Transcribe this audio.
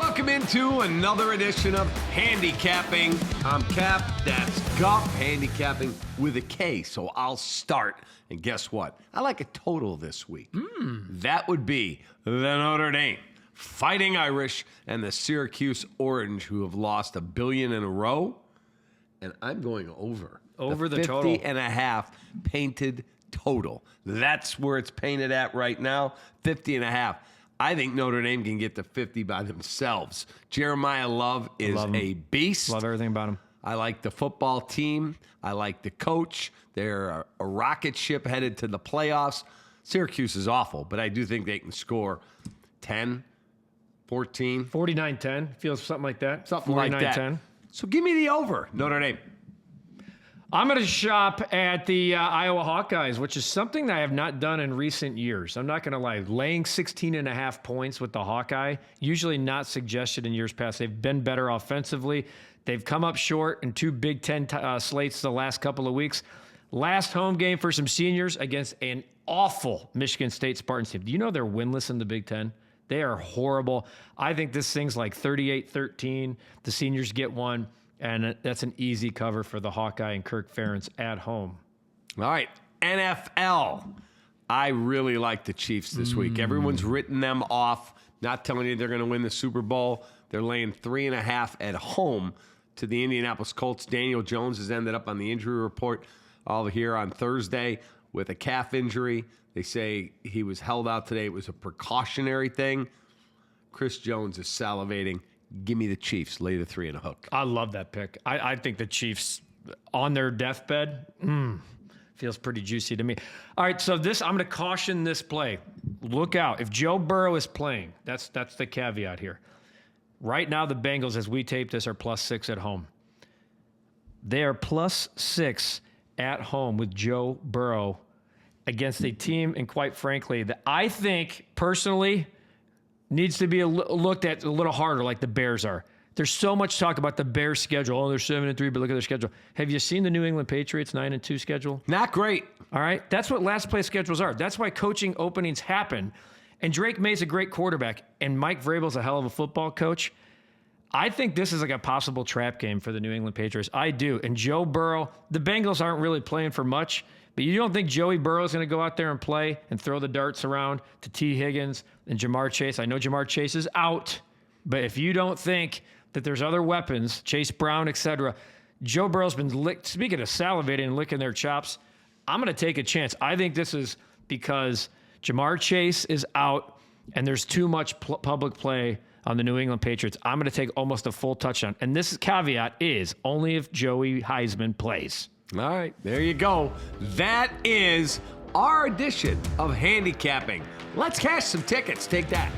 Welcome into another edition of Handicapping. I'm Kap, that's Guff, Handicapping with a K, so I'll start. And guess what? I like a total this week. That would be the Notre Dame Fighting Irish and the Syracuse Orange, who have lost $1 billion in a row. And I'm going over the 50 total. and a half painted total. That's where it's painted at right now, 50 and a half. I think Notre Dame can get to 50 by themselves. Jeremiah Love is a beast. Love everything about him. I like the football team. I like the coach. They're a rocket ship headed to the playoffs. Syracuse is awful, but I do think they can score 10, 14. 49-10. Feels something like that. Something like that. 49-10. So give me the over, Notre Dame. I'm going to shop at the Iowa Hawkeyes, which is something that I have not done in recent years. I'm not going to lie. Laying 16.5 points with the Hawkeye, usually not suggested in years past. They've been better offensively. They've come up short in two Big Ten slates the last couple of weeks. Last home game for some seniors against an awful Michigan State Spartans team. Do you know they're winless in the Big Ten? They are horrible. I think this thing's like 38-13. The seniors get one. And that's an easy cover for the Hawkeye and Kirk Ferentz at home. All right, NFL. I really like the Chiefs this week. Everyone's written them off, not telling you they're going to win the Super Bowl. They're laying 3.5 at home to the Indianapolis Colts. Daniel Jones has ended up on the injury report all here on Thursday with a calf injury. They say he was held out today. It was a precautionary thing. Chris Jones is salivating. Give me the Chiefs. Lay the 3 and a hook. I love that pick. I think the Chiefs on their deathbed feels pretty juicy to me. All right, so I'm going to caution this play. Look out. If Joe Burrow is playing, that's the caveat here. Right now, the Bengals, as we tape this, are +6 at home. They are +6 at home with Joe Burrow against a team, and quite frankly, that I think personally needs to be looked at a little harder, like the Bears are. There's so much talk about the Bears' schedule. Oh, they're 7-3, but look at their schedule. Have you seen the New England Patriots 9-2 schedule? Not great. All right, that's what last place schedules are. That's why coaching openings happen. And Drake May's a great quarterback, and Mike Vrabel's a hell of a football coach. I think this is like a possible trap game for the New England Patriots. I do. And Joe Burrow, the Bengals aren't really playing for much, but you don't think Joey Burrow is going to go out there and play and throw the darts around to T. Higgins and Jamar Chase? I know Jamar Chase is out, but if you don't think that there's other weapons, Chase Brown, etc., Joe Burrow's been speaking of salivating and licking their chops. I'm going to take a chance. I think this is because Jamar Chase is out and there's too much public play on the New England Patriots. I'm going to take almost a full touchdown. And this caveat is only if Joey Heisman plays. All right, there you go. That is our edition of Handicapping. Let's cash some tickets. Take that.